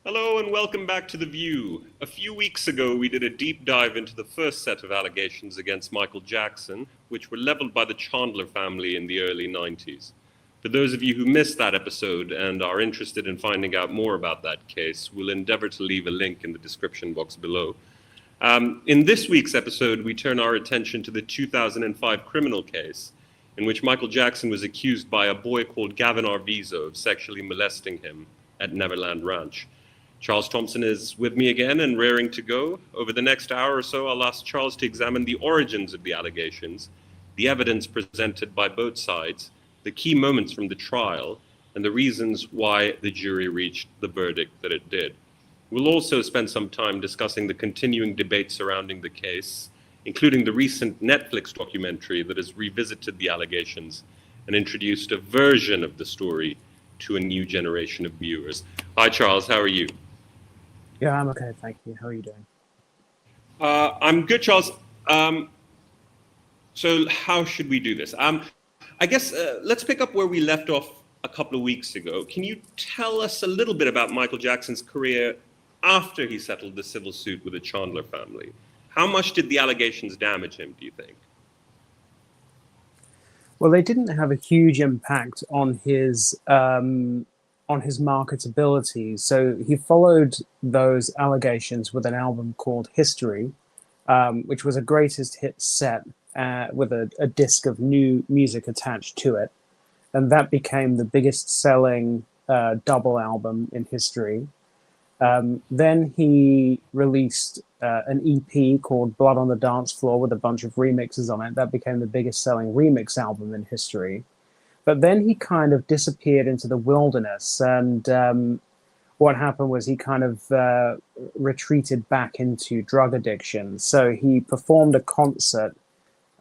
Hello and welcome back to The View. A few weeks ago, we did a deep dive into the first set of allegations against Michael Jackson, which were leveled by the Chandler family in the early 90s. For those of you who missed that episode and are interested in finding out more about that case, we'll endeavor to leave a link in the description box below. In this week's episode, we turn our attention to the 2005 criminal case in which Michael Jackson was accused by a boy called Gavin Arvizo of sexually molesting him at Neverland Ranch. Charles Thomson is with me again and raring to go. Over the next hour or so, I'll ask Charles to examine the origins of the allegations, the evidence presented by both sides, the key moments from the trial, and the reasons why the jury reached the verdict that it did. We'll also spend some time discussing the continuing debate surrounding the case, including the recent Netflix documentary that has revisited the allegations and introduced a version of the story to a new generation of viewers. Hi, Charles. How are you? Yeah, I'm okay, thank you. How are you doing? I'm good, Charles. So how should we do this? I guess let's pick up where we left off a couple of weeks ago. Can you tell us a little bit about Michael Jackson's career after he settled the civil suit with the Chandler family? How much did the allegations damage him, do you think? Well, they didn't have a huge impact on his marketability. So he followed those allegations with an album called History, which was a greatest hits set with a disc of new music attached to it. And that became the biggest selling double album in history. Then he released an EP called Blood on the Dance Floor with a bunch of remixes on it. That became the biggest selling remix album in history. But then he kind of disappeared into the wilderness. And what happened was he kind of retreated back into drug addiction. So he performed a concert,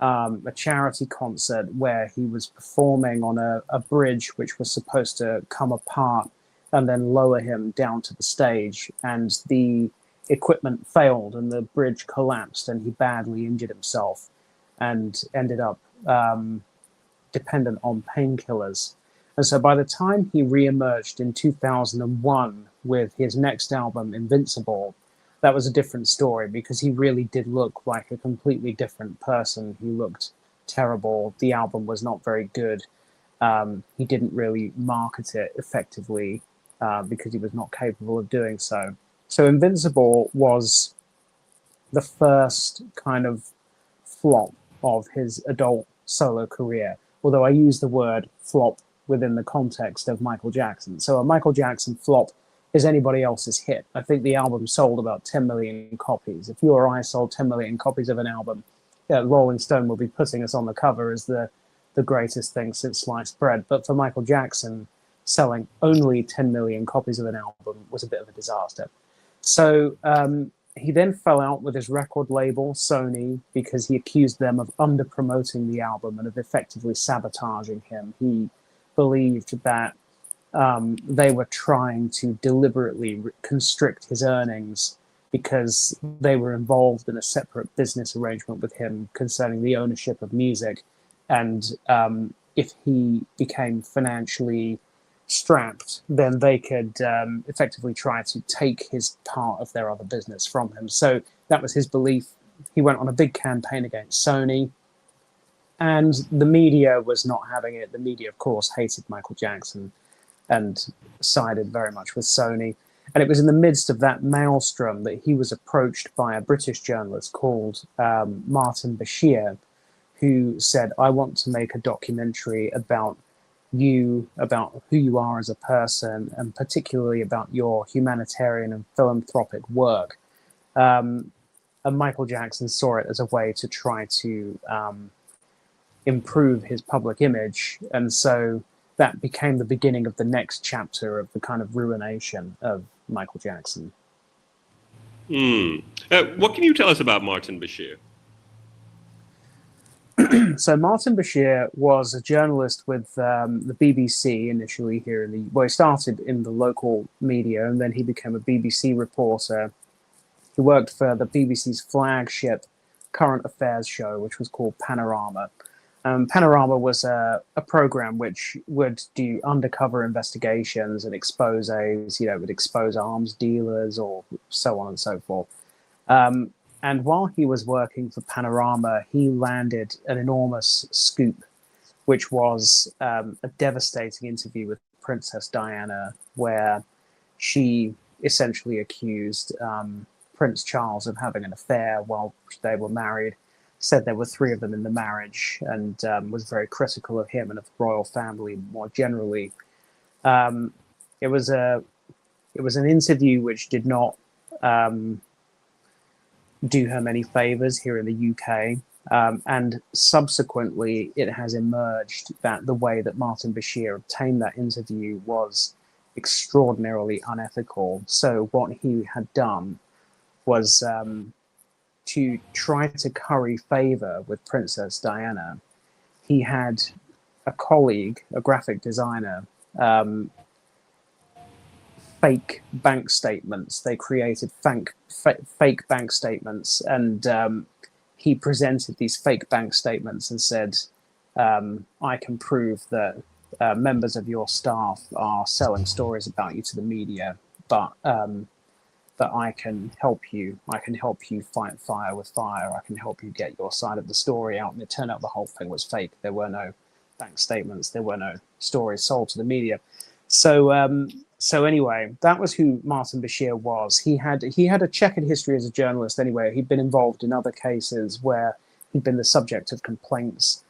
a charity concert, where he was performing on a bridge which was supposed to come apart and then lower him down to the stage. And the equipment failed and the bridge collapsed and he badly injured himself and ended up dependent on painkillers. And so by the time he reemerged in 2001 with his next album, Invincible, that was a different story because he really did look like a completely different person. He looked terrible. The album was not very good. He didn't really market it effectively because he was not capable of doing so. So Invincible was the first kind of flop of his adult solo career, although I use the word flop within the context of Michael Jackson. So a Michael Jackson flop is anybody else's hit. I think the album sold about 10 million copies. If you or I sold 10 million copies of an album, Rolling Stone will be putting us on the cover as the greatest thing since sliced bread. But for Michael Jackson, selling only 10 million copies of an album was a bit of a disaster. So he then fell out with his record label, Sony, because he accused them of under-promoting the album and of effectively sabotaging him. He believed that they were trying to deliberately constrict his earnings because they were involved in a separate business arrangement with him concerning the ownership of music. And if he became financially strapped, then they could effectively try to take his part of their other business from him. So that was his belief. He went on a big campaign against Sony, and the media was not having it. The media, of course, hated Michael Jackson and sided very much with Sony. And it was in the midst of that maelstrom that he was approached by a British journalist called Martin Bashir, who said, I want to make a documentary about you, about who you are as a person, and particularly about your humanitarian and philanthropic work. And Michael Jackson saw it as a way to try to improve his public image. And so that became the beginning of the next chapter of the kind of ruination of Michael Jackson. What can you tell us about Martin Bashir? So Martin Bashir was a journalist with the BBC initially here in the. Well, he started in the local media, and then he became a BBC reporter. He worked for the BBC's flagship current affairs show, which was called Panorama. Panorama was a program which would do undercover investigations and exposes, would expose arms dealers or so on and so forth. And while he was working for Panorama, he landed an enormous scoop, which was a devastating interview with Princess Diana, where she essentially accused Prince Charles of having an affair while they were married, said there were 3 of them in the marriage, and was very critical of him and of the royal family more generally. It was an interview which did not do her many favors here in the UK. And subsequently, it has emerged that the way that Martin Bashir obtained that interview was extraordinarily unethical. So what he had done was to try to curry favor with Princess Diana. He had a colleague, a graphic designer, fake bank statements. They created fake bank statements, and he presented these fake bank statements and said, I can prove that members of your staff are selling stories about you to the media, but I can help you. I can help you fight fire with fire. I can help you get your side of the story out. And it turned out the whole thing was fake. There were no bank statements. There were no stories sold to the media. So anyway, that was who Martin Bashir was. He had a checkered history as a journalist anyway. He'd been involved in other cases where he'd been the subject of complaints.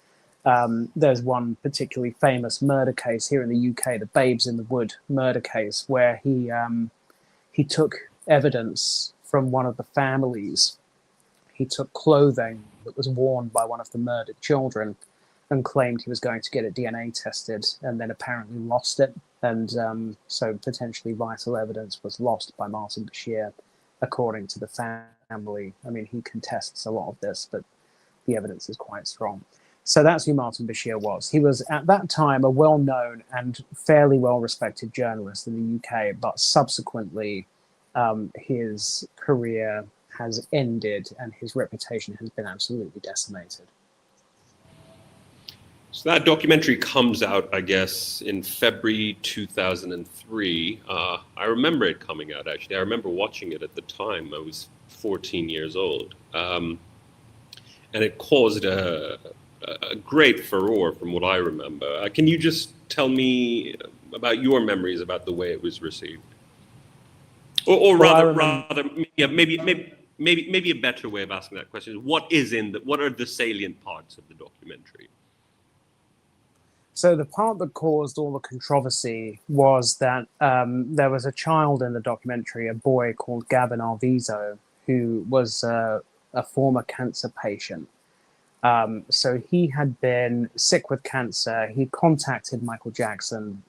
There's one particularly famous murder case here in the UK, the Babes in the Wood murder case, where he took evidence from one of the families. He took clothing that was worn by one of the murdered children and claimed he was going to get it DNA tested, and then apparently lost it. And so potentially vital evidence was lost by Martin Bashir, according to the family. I mean, he contests a lot of this, but the evidence is quite strong. So that's who Martin Bashir was. He was, at that time, a well-known and fairly well-respected journalist in the UK, but subsequently his career has ended and his reputation has been absolutely decimated. So that documentary comes out, I guess, in February 2003. I remember it coming out, actually. I remember watching it at the time. I was 14 years old. And it caused a great furore from what I remember. Can you just tell me about your memories about the way it was received? Or rather, yeah, maybe a better way of asking that question is what are the salient parts of the documentary? So the part that caused all the controversy was that there was a child in the documentary, a boy called Gavin Arvizo, who was a former cancer patient. So he had been sick with cancer. He contacted Michael Jackson,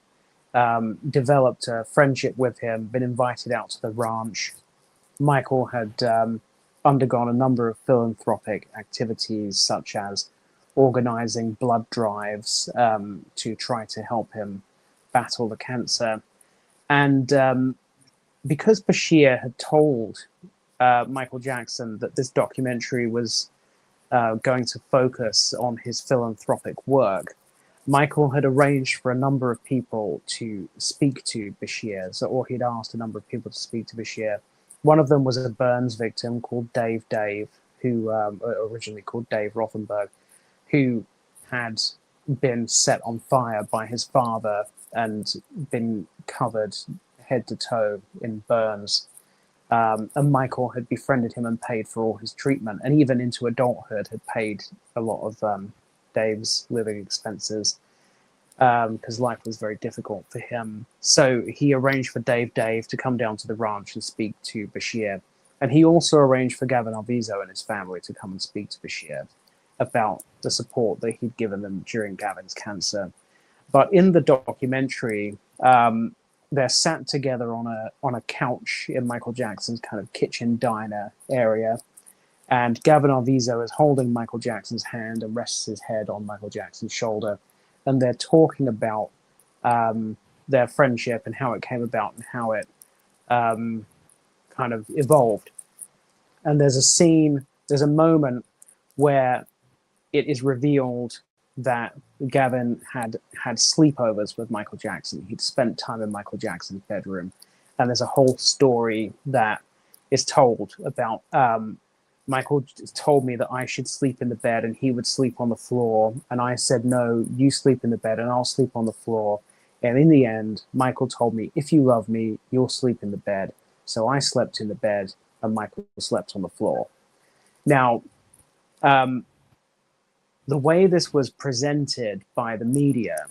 developed a friendship with him, been invited out to the ranch. Michael had undergone a number of philanthropic activities, such as organizing blood drives to try to help him battle the cancer. And because Bashir had told Michael Jackson that this documentary was going to focus on his philanthropic work, Michael had arranged for a number of people to speak to Bashir, or he'd asked a number of people to speak to Bashir. One of them was a burns victim called Dave, who originally called Dave Rothenberg, who had been set on fire by his father and been covered head to toe in burns. And Michael had befriended him and paid for all his treatment, and even into adulthood had paid a lot of Dave's living expenses because life was very difficult for him. So he arranged for Dave to come down to the ranch and speak to Bashir. And he also arranged for Gavin Arvizo and his family to come and speak to Bashir about the support that he'd given them during Gavin's cancer. But in the documentary, they're sat together on a couch in Michael Jackson's kind of kitchen diner area, and Gavin Arvizo is holding Michael Jackson's hand and rests his head on Michael Jackson's shoulder, and they're talking about their friendship and how it came about and how it kind of evolved. And there's a moment where it is revealed that Gavin had sleepovers with Michael Jackson. He'd spent time in Michael Jackson's bedroom, and there's a whole story that is told about Michael told me that I should sleep in the bed and he would sleep on the floor, and I said, no, you sleep in the bed and I'll sleep on the floor. And in the end, Michael told me, if you love me, you'll sleep in the bed. So I slept in the bed and Michael slept on the floor. Now, the way this was presented by the media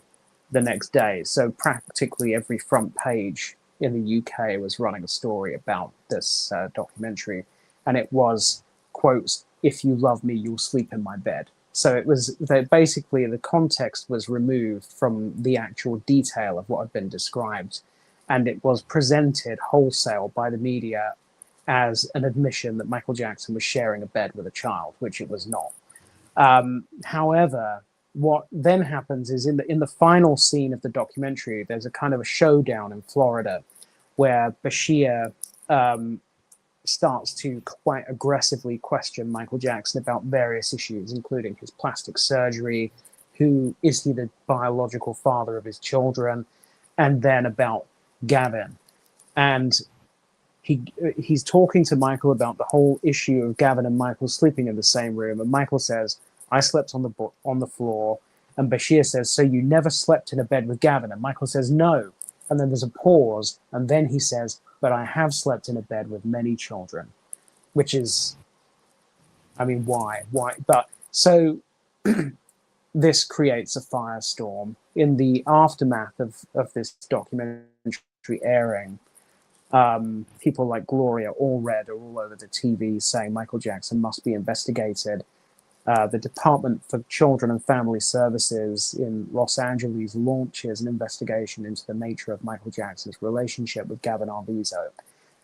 the next day, so practically every front page in the UK was running a story about this documentary, and it was, quotes, if you love me, you'll sleep in my bed. So it was basically the context was removed from the actual detail of what had been described, and it was presented wholesale by the media as an admission that Michael Jackson was sharing a bed with a child, which it was not. However, what then happens is in the final scene of the documentary, there's a kind of a showdown in Florida where Bashir starts to quite aggressively question Michael Jackson about various issues, including his plastic surgery, who is he the biological father of his children, and then about Gavin. And he's talking to Michael about the whole issue of Gavin and Michael sleeping in the same room, and Michael says, I slept on the floor, and Bashir says, so you never slept in a bed with Gavin? And Michael says, no. And then there's a pause, and then he says, but I have slept in a bed with many children, which is, I mean, why? But so this creates a firestorm. In the aftermath of this documentary airing, people like Gloria Allred are all over the TV saying Michael Jackson must be investigated. The Department for Children and Family Services in Los Angeles launches an investigation into the nature of Michael Jackson's relationship with Gavin Arvizo.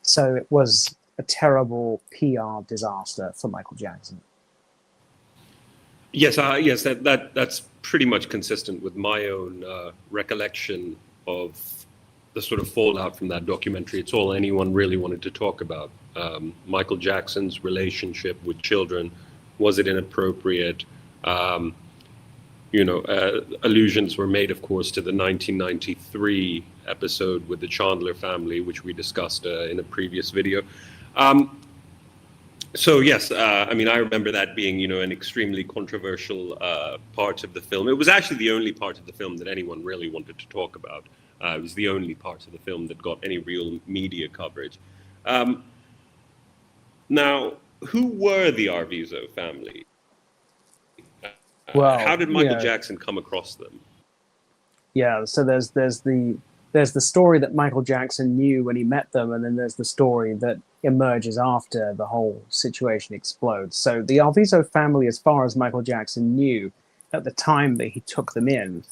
So it was a terrible PR disaster for Michael Jackson. Yes, that's pretty much consistent with my own recollection of the sort of fallout from that documentary. It's all anyone really wanted to talk about. Michael Jackson's relationship with children. Was it inappropriate? Allusions were made, of course, to the 1993 episode with the Chandler family, which we discussed in a previous video. So yes, I remember that being, an extremely controversial part of the film. It was actually the only part of the film that anyone really wanted to talk about. It was the only part of the film that got any real media coverage. Now, who were the Arvizo family? Well, how did Michael Jackson come across them? Yeah, so there's the story that Michael Jackson knew when he met them, and then there's the story that emerges after the whole situation explodes. So the Arvizo family, as far as Michael Jackson knew at the time that he took them in,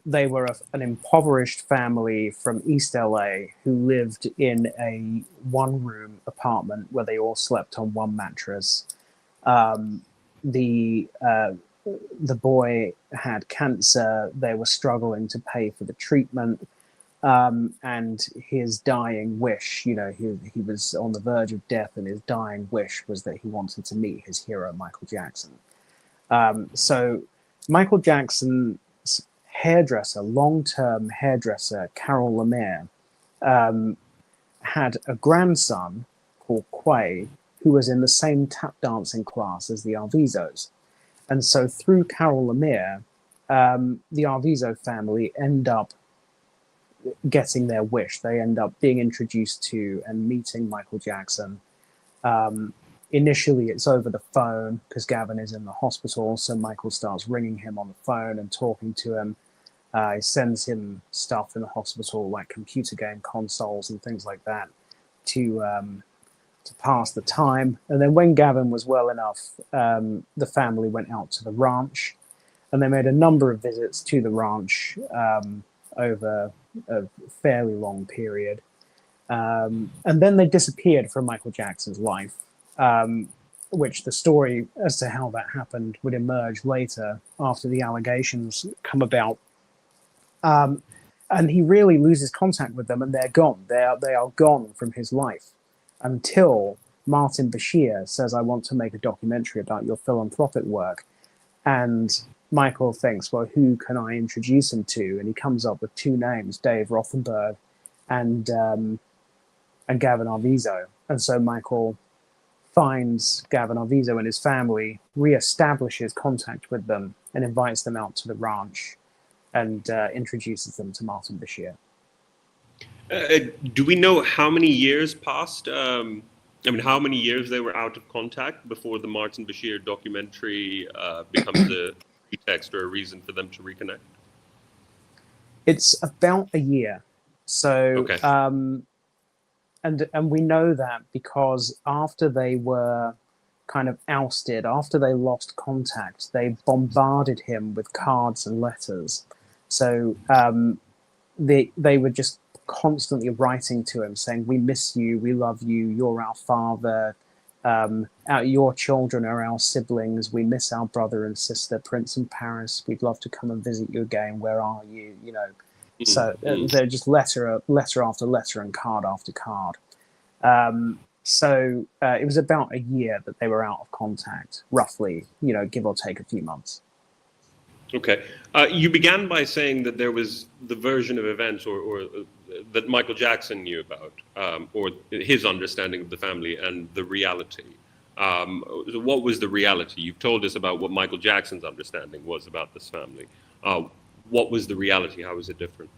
they were an impoverished family from East LA who lived in a one-room apartment where they all slept on one mattress. The boy had cancer. They were struggling to pay for the treatment, and his dying wish, he was on the verge of death, and his dying wish was that he wanted to meet his hero, Michael Jackson. So Michael Jackson long-term hairdresser, Carol Lemire, had a grandson called Quay, who was in the same tap dancing class as the Arvizos. And so through Carol Lemire, the Arvizo family end up getting their wish. They end up being introduced to and meeting Michael Jackson. Initially, it's over the phone because Gavin is in the hospital, so Michael starts ringing him on the phone and talking to him. He sends him stuff in the hospital, like computer game consoles and things like that, to pass the time. And then when Gavin was well enough, the family went out to the ranch, and they made a number of visits to the ranch over a fairly long period. And then they disappeared from Michael Jackson's life, which the story as to how that happened would emerge later after the allegations come about. And he really loses contact with them, and they're gone. They are gone from his life until Martin Bashir says, I want to make a documentary about your philanthropic work. And Michael thinks, well, who can I introduce him to? And he comes up with two names, Dave Rothenberg and Gavin Arvizo. And so Michael finds Gavin Arvizo and his family, reestablishes contact with them, and invites them out to the ranch and introduces them to Martin Bashir. Do we know how many years passed? How many years they were out of contact before the Martin Bashir documentary becomes a pretext or a reason for them to reconnect? It's about a year. So, okay. And we know that because after they were kind of ousted, after they lost contact, they bombarded him with cards and letters. So they were just constantly writing to him saying, we miss you, we love you, you're our father, your children are our siblings, we miss our brother and sister, Prince and Paris, we'd love to come and visit you again, where are you, you know. So they're just letter after letter and card after card. So it was about a year that they were out of contact, roughly, you know, give or take a few months. Okay. You began by saying that there was the version of events or that Michael Jackson knew about, or his understanding of the family and the reality. So what was the reality? You've told us about what Michael Jackson's understanding was about this family. What was the reality? How was it different?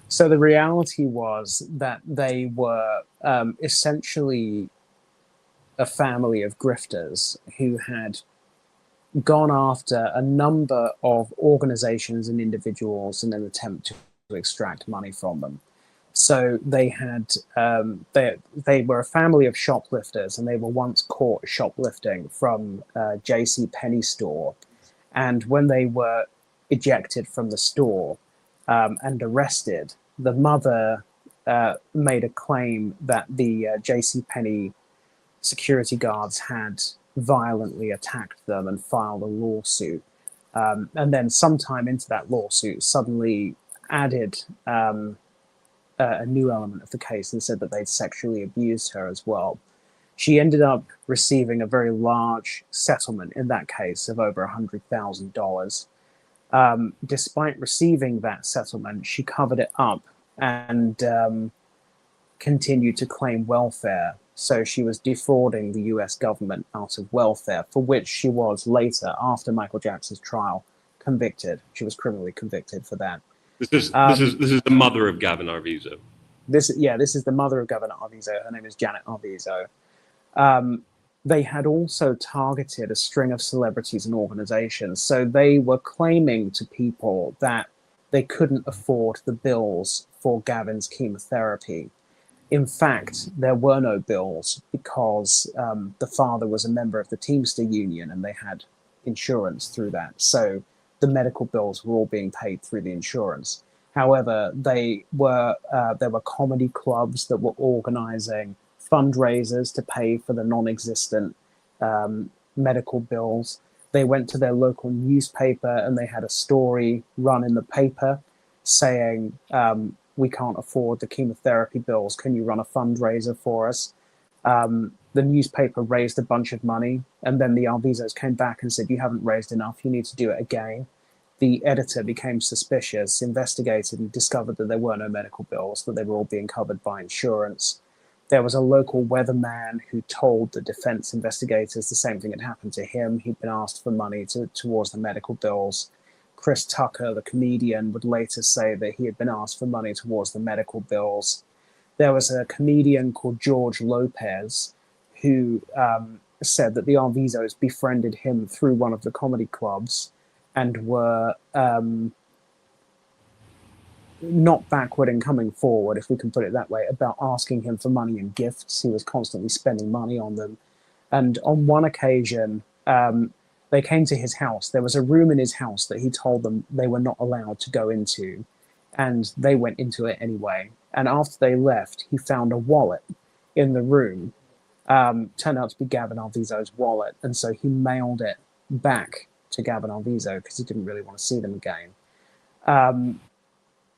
So the reality was that they were essentially a family of grifters who had gone after a number of organizations and individuals in an attempt to extract money from them. So they had they were a family of shoplifters, and they were once caught shoplifting from a J.C. Penney store. And when they were ejected from the store and arrested, the mother made a claim that the J.C. Penney security guards had violently attacked them and filed a lawsuit. And then sometime into that lawsuit, suddenly added a new element of the case and said that they'd sexually abused her as well. She ended up receiving a very large settlement in that case of over $100,000. Despite receiving that settlement, she covered it up and continued to claim welfare. So she was defrauding the US government out of welfare, for which she was later, after Michael Jackson's trial, convicted. She was criminally convicted for that. This is the mother of Gavin Arvizo. This is the mother of Gavin Arvizo. Her name is Janet Arvizo. They had also targeted a string of celebrities and organizations. So they were claiming to people that they couldn't afford the bills for Gavin's chemotherapy. In fact, there were no bills because the father was a member of the Teamster Union and they had insurance through that. So the medical bills were all being paid through the insurance. However, there were comedy clubs that were organizing fundraisers to pay for the non-existent medical bills. They went to their local newspaper and they had a story run in the paper saying, we can't afford the chemotherapy bills. Can you run a fundraiser for us? The newspaper raised a bunch of money, and then the Arvizos came back and said, you haven't raised enough, you need to do it again. The editor became suspicious, investigated, and discovered that there were no medical bills, that they were all being covered by insurance. There was a local weatherman who told the defense investigators the same thing had happened to him. He'd been asked for money towards the medical bills. Chris Tucker, the comedian, would later say that he had been asked for money towards the medical bills. There was a comedian called George Lopez who said that the Arvizos befriended him through one of the comedy clubs and were not backward in coming forward, if we can put it that way, about asking him for money and gifts. He was constantly spending money on them. And on one occasion, they came to his house. There was a room in his house that he told them they were not allowed to go into, and they went into it anyway. And after they left, he found a wallet in the room. Turned out to be Gavin Arvizo's wallet, and so he mailed it back to Gavin Arvizo because he didn't really want to see them again.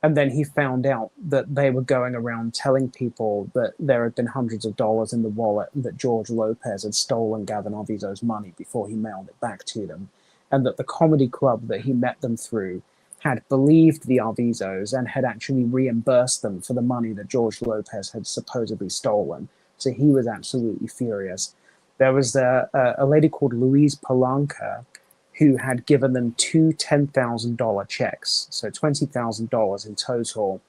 And then he found out that they were going around telling people that there had been hundreds of dollars in the wallet, and that George Lopez had stolen Gavin Arvizo's money before he mailed it back to them. and that the comedy club that he met them through had believed the Arvizos and had actually reimbursed them for the money that George Lopez had supposedly stolen. So he was absolutely furious. There was a lady called Louise Palanca who had given them two $10,000 checks, so $20,000 in total.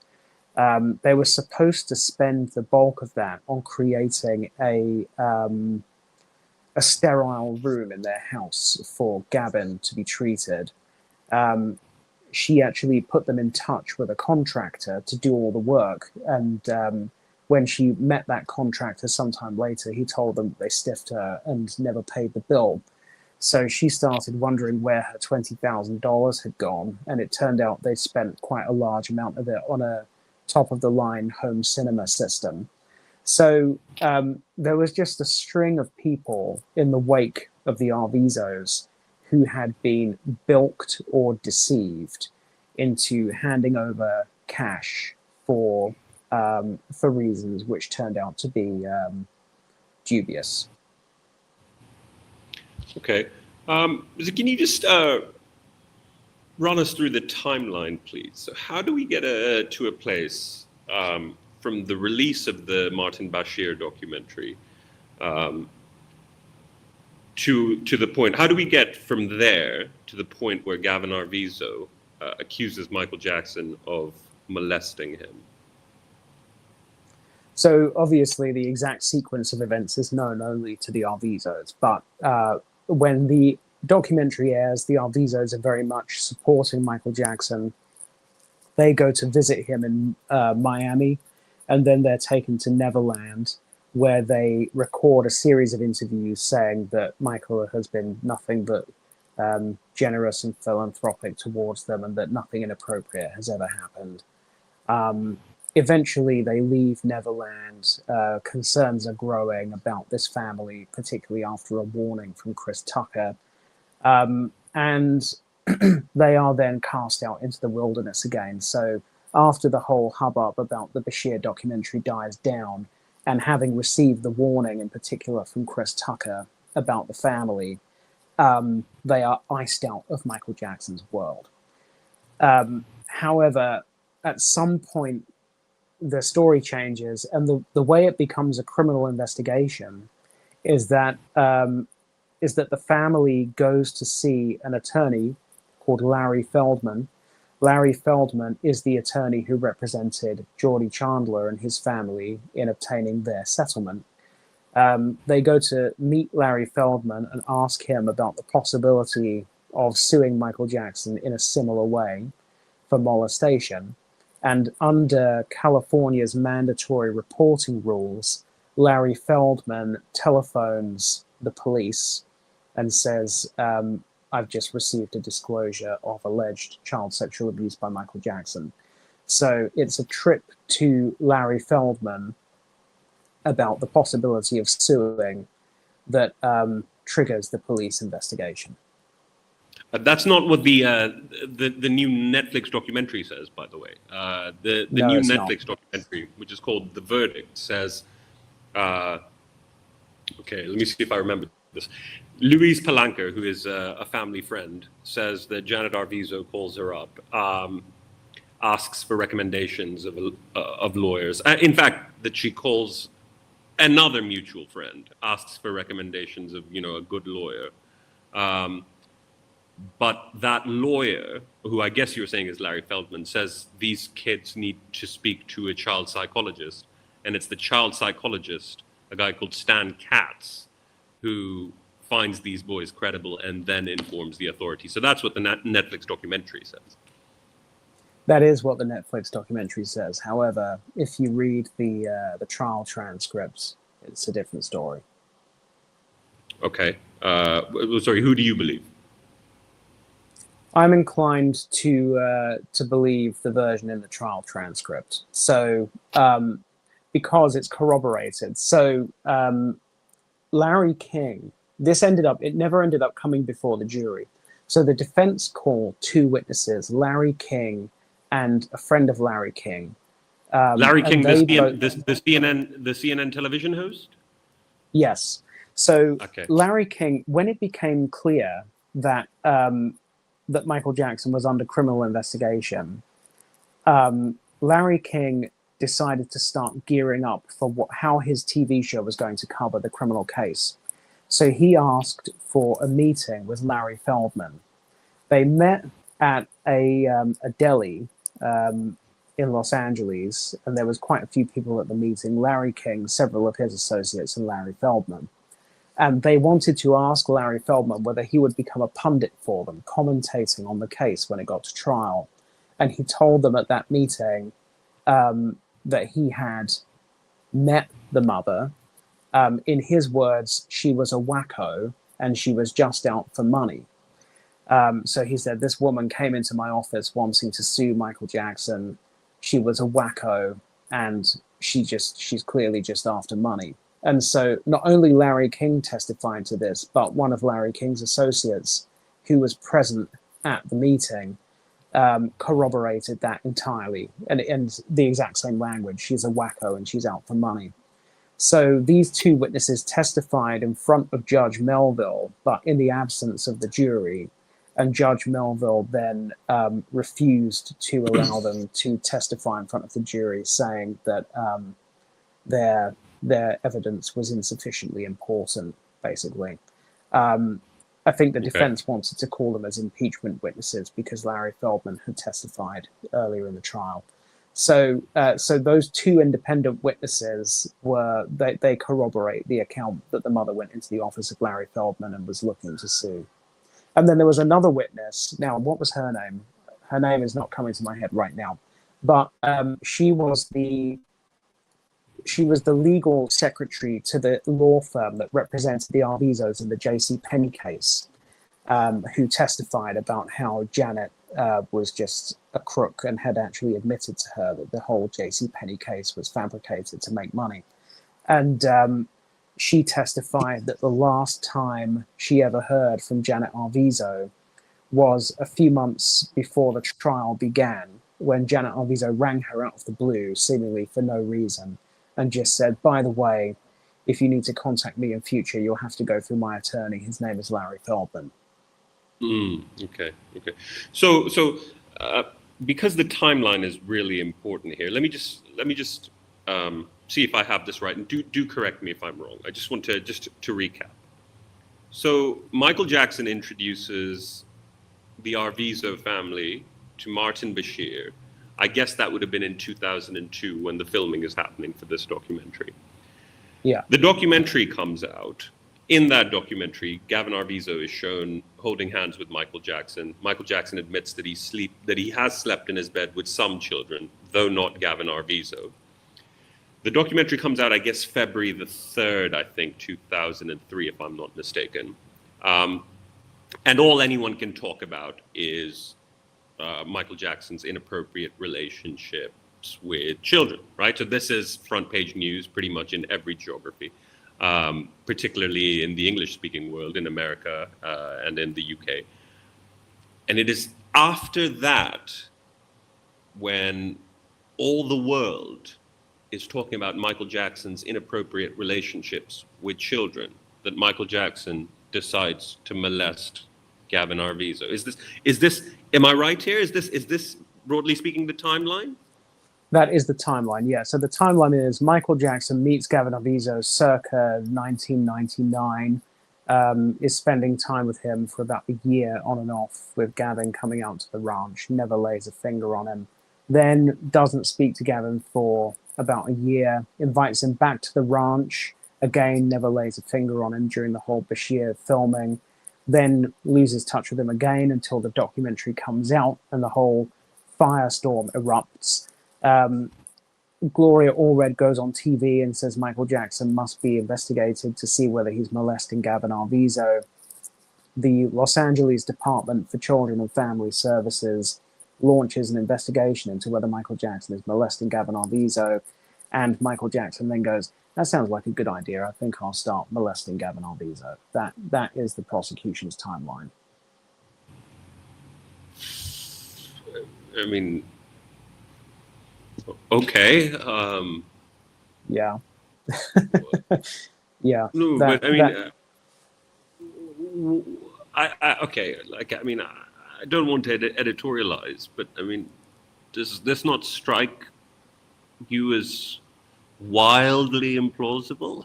They were supposed to spend the bulk of that on creating a sterile room in their house for Gavin to be treated. She actually put them in touch with a contractor to do all the work. And when she met that contractor sometime later, he told them they stiffed her and never paid the bill. So she started wondering where her $20,000 had gone. And it turned out they spent quite a large amount of it on a top-of-the-line home cinema system. So there was just a string of people in the wake of the Arvizos who had been bilked or deceived into handing over cash for reasons which turned out to be dubious. Okay. Can you just run us through the timeline, please? So how do we get to a place from the release of the Martin Bashir documentary to the point? How do we get from there to the point where Gavin Arvizo accuses Michael Jackson of molesting him? So obviously the exact sequence of events is known only to the Arvizos, but when the documentary airs, the Arvizos are very much supporting Michael Jackson. They go to visit him in Miami, and then they're taken to Neverland, where they record a series of interviews saying that Michael has been nothing but generous and philanthropic towards them, and that nothing inappropriate has ever happened. Eventually, they leave Neverland. Concerns are growing about this family, particularly after a warning from Chris Tucker. And they are then cast out into the wilderness again. So after the whole hubbub about the Bashir documentary dies down, and having received the warning in particular from Chris Tucker about the family, they are iced out of Michael Jackson's world. However, at some point, the story changes, and the way it becomes a criminal investigation is that the family goes to see an attorney called Larry Feldman. Larry Feldman is the attorney who represented Geordie Chandler and his family in obtaining their settlement. They go to meet Larry Feldman and ask him about the possibility of suing Michael Jackson in a similar way for molestation. And under California's mandatory reporting rules, Larry Feldman telephones the police and says, I've just received a disclosure of alleged child sexual abuse by Michael Jackson. So it's a trip to Larry Feldman about the possibility of suing that triggers the police investigation. That's not what the new Netflix documentary says, by the way. The new Netflix documentary, which is called The Verdict, says, okay, let me see if I remember this. Louise Palanca, who is a family friend, says that Janet Arvizo calls her up, asks for recommendations of lawyers. In fact, that she calls another mutual friend, asks for recommendations of a good lawyer. But that lawyer, who I guess you're saying is Larry Feldman, says these kids need to speak to a child psychologist. And it's the child psychologist, a guy called Stan Katz, who finds these boys credible and then informs the authorities. So that's what the Netflix documentary says. That is what the Netflix documentary says. However, if you read the trial transcripts, it's a different story. Okay. Sorry, who do you believe? I'm inclined to believe the version in the trial transcript. So, because it's corroborated. So, Larry King, it never ended up coming before the jury. So the defense called two witnesses, Larry King and a friend of Larry King. Larry King, the CNN television host? Yes. So okay. Larry King, when it became clear that that Michael Jackson was under criminal investigation, Larry King decided to start gearing up for how his TV show was going to cover the criminal case. So he asked for a meeting with Larry Feldman. They met at a deli in Los Angeles, and there was quite a few people at the meeting: Larry King, several of his associates, and Larry Feldman. And they wanted to ask Larry Feldman whether he would become a pundit for them, commentating on the case when it got to trial. And he told them at that meeting that he had met the mother. In his words, she was a wacko and she was just out for money. So he said, this woman came into my office wanting to sue Michael Jackson. She was a wacko and she's clearly just after money. And so not only Larry King testified to this, but one of Larry King's associates who was present at the meeting corroborated that entirely, and the exact same language. She's a wacko and she's out for money. So these two witnesses testified in front of Judge Melville, but in the absence of the jury. And Judge Melville then refused to allow them to testify in front of the jury, saying that their evidence was insufficiently important, basically. I think the defense wanted to call them as impeachment witnesses because Larry Feldman had testified earlier in the trial. So those two independent witnesses they corroborate the account that the mother went into the office of Larry Feldman and was looking to sue. And then there was another witness. Now, what was her name? Her name is not coming to my head right now, but she was the legal secretary to the law firm that represented the Arvizos in the J.C. Penney case, who testified about how Janet was just a crook and had actually admitted to her that the whole J.C. Penney case was fabricated to make money. And she testified that the last time she ever heard from Janet Arvizo was a few months before the trial began, when Janet Arvizo rang her out of the blue, seemingly for no reason, and just said, by the way, if you need to contact me in future, you'll have to go through my attorney. His name is Larry Feldman. Okay. So because the timeline is really important here, let me just see if I have this right, and do correct me if I'm wrong. I just want to recap. So Michael Jackson introduces the Arvizo family to Martin Bashir. I guess that would have been in 2002 when the filming is happening for this documentary. Yeah. The documentary comes out. In that documentary, Gavin Arvizo is shown holding hands with Michael Jackson. Michael Jackson admits that he has slept in his bed with some children, though not Gavin Arvizo. The documentary comes out, I guess, February the 3rd, I think, 2003, if I'm not mistaken. And all anyone can talk about is Michael Jackson's inappropriate relationships with children, right? So this is front page news pretty much in every geography, particularly in the English-speaking world, in America and in the UK. And it is after that when all the world is talking about Michael Jackson's inappropriate relationships with children that Michael Jackson decides to molest Gavin Arvizo. Is this am I right here? Is this broadly speaking the timeline? That is the timeline, yeah. So the timeline is Michael Jackson meets Gavin Arvizo circa 1999, is spending time with him for about a year on and off, with Gavin coming out to the ranch, never lays a finger on him, then doesn't speak to Gavin for about a year, invites him back to the ranch, again, never lays a finger on him during the whole Bashir filming, then loses touch with him again until the documentary comes out and the whole firestorm erupts. Gloria Allred goes on TV and says Michael Jackson must be investigated to see whether he's molesting Gavin Arvizo. The Los Angeles Department for Children and Family Services launches an investigation into whether Michael Jackson is molesting Gavin Arvizo, and Michael Jackson then goes, that sounds like a good idea. I think I'll start molesting Gavin Arvizo. That is the prosecution's timeline. I mean, okay. Yeah. Yeah. No, but I mean, Okay, like I mean, I don't want to editorialize, but I mean, does this not strike you as wildly implausible?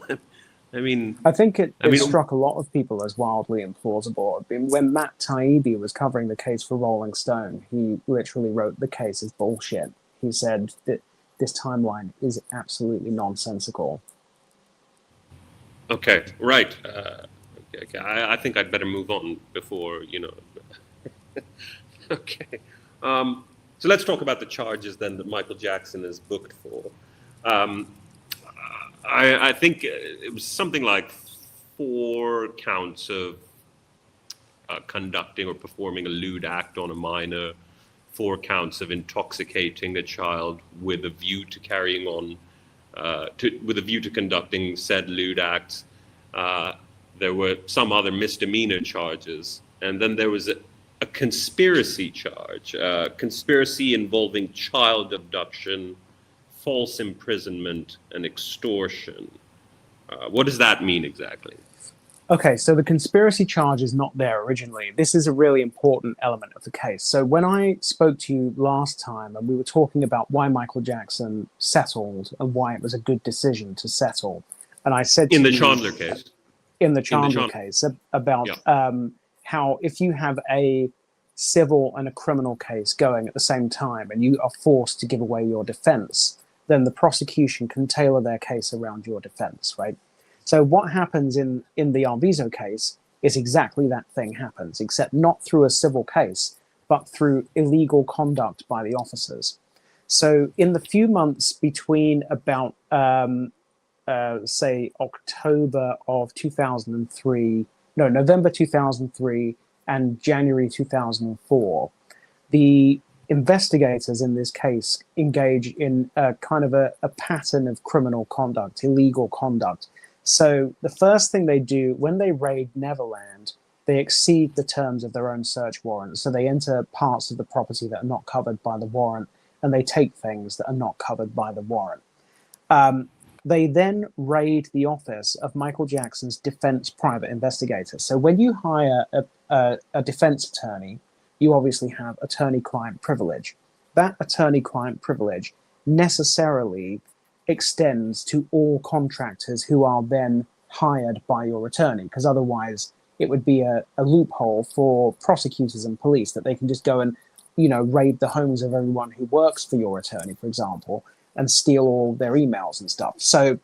I mean, I think I it mean, struck a lot of people as wildly implausible. I mean, when Matt Taibbi was covering the case for Rolling Stone, he literally wrote the case is bullshit. He said that this timeline is absolutely nonsensical. okay, right. Okay, I think I'd better move on before you know. Okay. So let's talk about the charges then that Michael Jackson is booked for. Um, I think it was something like 4 counts of conducting or performing a lewd act on a minor, 4 counts of intoxicating a child with a view to carrying on, with a view to conducting said lewd acts. There were some other misdemeanor charges, and then there was a conspiracy charge, conspiracy involving child abduction, false imprisonment, and extortion. What does that mean exactly? Okay, so the conspiracy charge is not there originally. This is a really important element of the case. So when I spoke to you last time and we were talking about why Michael Jackson settled and why it was a good decision to settle, and I said In to the you Chandler case. in the Chandler case about Yeah. how if you have a civil and a criminal case going at the same time and you are forced to give away your defense, then the prosecution can tailor their case around your defense, right? So what happens in the Arvizo case is exactly that thing happens, except not through a civil case, but through illegal conduct by the officers. So in the few months between about, say, October of 2003, no, November 2003 and January 2004, the investigators in this case engage in a kind of a pattern of criminal conduct, illegal conduct. So the first thing they do when they raid Neverland, they exceed the terms of their own search warrant. So they enter parts of the property that are not covered by the warrant, and they take things that are not covered by the warrant. They then raid the office of Michael Jackson's defense private investigator. So when you hire a defense attorney, you obviously have attorney-client privilege. That attorney-client privilege necessarily extends to all contractors who are then hired by your attorney, because otherwise it would be a loophole for prosecutors and police that they can just go and, you know, raid the homes of everyone who works for your attorney, for example, and steal all their emails and stuff. So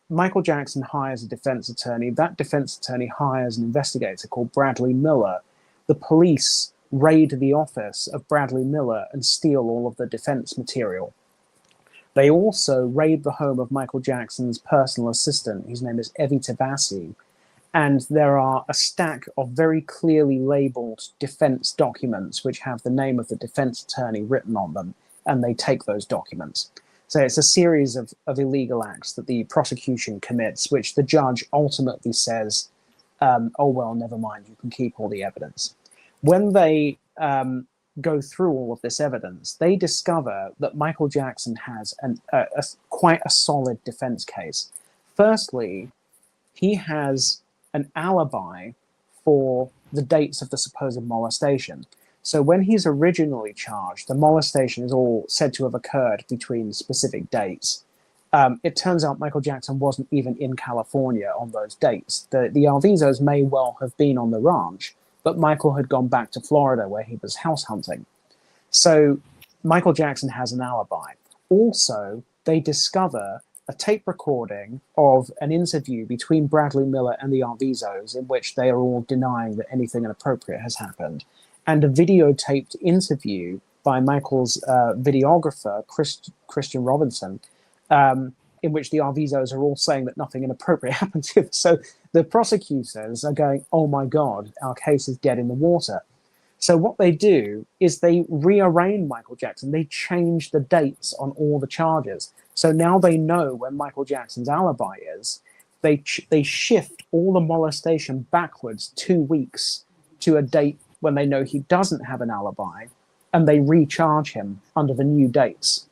Michael Jackson hires a defense attorney. That defense attorney hires an investigator called Bradley Miller. The police raid the office of Bradley Miller and steal all of the defense material. They also raid the home of Michael Jackson's personal assistant, whose name is Evie Tabassi, and there are a stack of very clearly labeled defense documents which have the name of the defense attorney written on them, and they take those documents. So it's a series of illegal acts that the prosecution commits, which the judge ultimately says, oh, well, never mind, you can keep all the evidence. When they go through all of this evidence, they discover that Michael Jackson has quite a solid defense case. Firstly, he has an alibi for the dates of the supposed molestation. So when he's originally charged, the molestation is all said to have occurred between specific dates. It turns out Michael Jackson wasn't even in California on those dates. The Arvizos may well have been on the ranch, but Michael had gone back to Florida where he was house hunting. So Michael Jackson has an alibi. Also, they discover a tape recording of an interview between Bradley Miller and the Arvizos in which they are all denying that anything inappropriate has happened, and a videotaped interview by Michael's videographer, Christian Robinson, in which the Arvizos are all saying that nothing inappropriate happened to them. So the prosecutors are going, oh my God, our case is dead in the water. So what they do is they rearrange Michael Jackson. They change the dates on all the charges. So now they know when Michael Jackson's alibi is. They shift all the molestation backwards 2 weeks to a date when they know he doesn't have an alibi, and they recharge him under the new dates.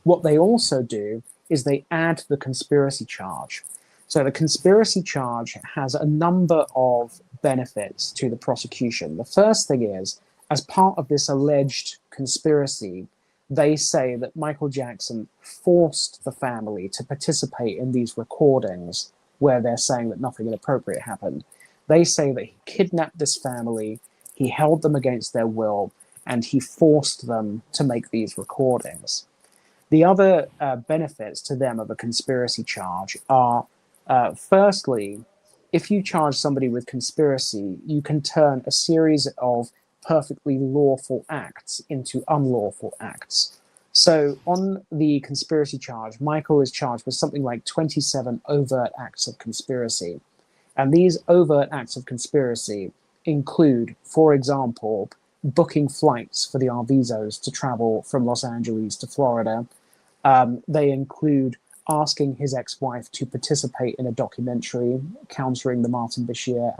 What they also do is they add the conspiracy charge. So the conspiracy charge has a number of benefits to the prosecution. The first thing is, as part of this alleged conspiracy, they say that Michael Jackson forced the family to participate in these recordings where they're saying that nothing inappropriate happened. They say that he kidnapped this family, he held them against their will, and he forced them to make these recordings. The other benefits to them of a conspiracy charge are, firstly, if you charge somebody with conspiracy, you can turn a series of perfectly lawful acts into unlawful acts. So on the conspiracy charge, Michael is charged with something like 27 overt acts of conspiracy. And these overt acts of conspiracy include, for example, booking flights for the Arvizos to travel from Los Angeles to Florida. They include asking his ex-wife to participate in a documentary countering the Martin Bashir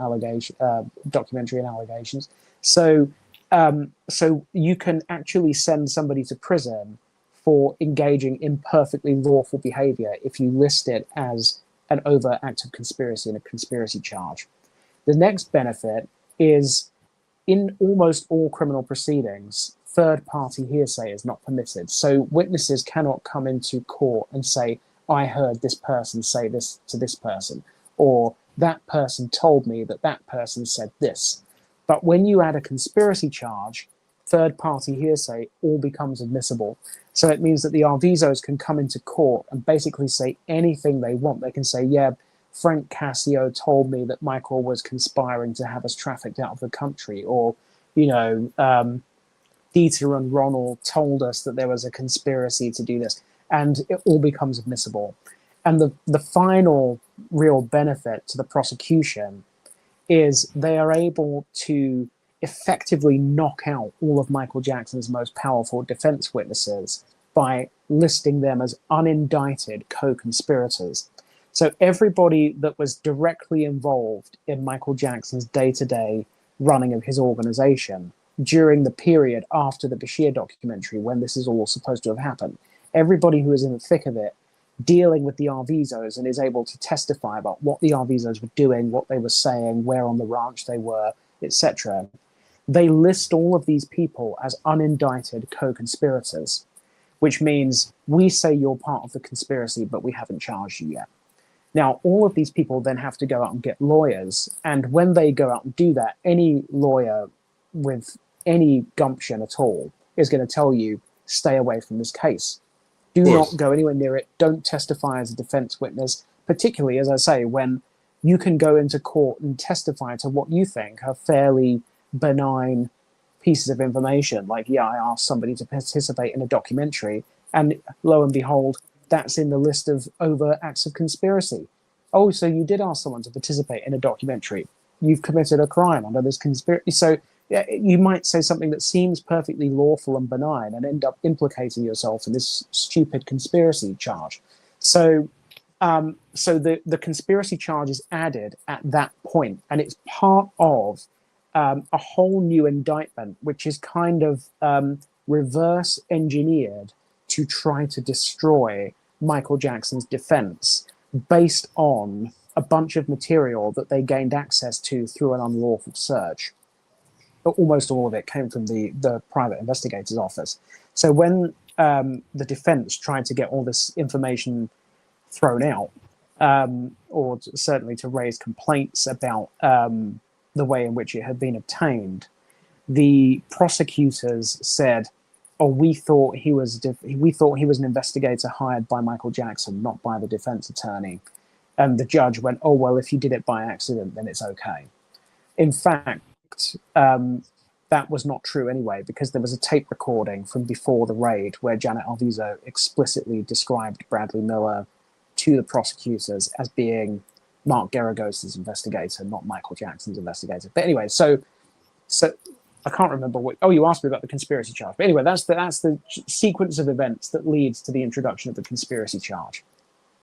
documentary and allegations. So you can actually send somebody to prison for engaging in perfectly lawful behavior if you list it as an overt act of conspiracy and a conspiracy charge. The next benefit is, in almost all criminal proceedings, third-party hearsay is not permitted. So witnesses cannot come into court and say, I heard this person say this to this person, or that person told me that that person said this. But when you add a conspiracy charge, third-party hearsay all becomes admissible. So it means that the Arvizos can come into court and basically say anything they want. They can say, yeah, Frank Cassio told me that Michael was conspiring to have us trafficked out of the country, or, you know, Dieter and Ronald told us that there was a conspiracy to do this, and it all becomes admissible. And the final real benefit to the prosecution is they are able to effectively knock out all of Michael Jackson's most powerful defense witnesses by listing them as unindicted co-conspirators. So everybody that was directly involved in Michael Jackson's day-to-day running of his organization during the period after the Bashir documentary, when this is all supposed to have happened, everybody who was in the thick of it, dealing with the Arvizos and is able to testify about what the Arvizos were doing, what they were saying, where on the ranch they were, etc. They list all of these people as unindicted co-conspirators, which means we say you're part of the conspiracy, but we haven't charged you yet. Now, all of these people then have to go out and get lawyers, and when they go out and do that, any lawyer with any gumption at all is going to tell you, stay away from this case. Do not go anywhere near it. Don't testify as a defense witness, particularly, as I say, when you can go into court and testify to what you think are fairly benign pieces of information. Like, yeah, I asked somebody to participate in a documentary, and lo and behold, that's in the list of overt acts of conspiracy. Oh, so you did ask someone to participate in a documentary. You've committed a crime under this conspiracy. So yeah, you might say something that seems perfectly lawful and benign and end up implicating yourself in this stupid conspiracy charge. So the conspiracy charge is added at that point, and it's part of a whole new indictment, which is kind of reverse engineered to try to destroy Michael Jackson's defense based on a bunch of material that they gained access to through an unlawful search. But almost all of it came from the private investigator's office. So when the defense tried to get all this information thrown out, or certainly to raise complaints about the way in which it had been obtained, the prosecutors said, "Oh, we thought he was an investigator hired by Michael Jackson, not by the defense attorney." And the judge went, "Oh, well, if you did it by accident, then it's okay." In fact, that was not true anyway, because there was a tape recording from before the raid where Janet Arvizo explicitly described Bradley Miller to the prosecutors as being Mark Geragos's investigator, not Michael Jackson's investigator. But anyway, so I can't remember what. Oh, you asked me about the conspiracy charge. But anyway, that's the sequence of events that leads to the introduction of the conspiracy charge.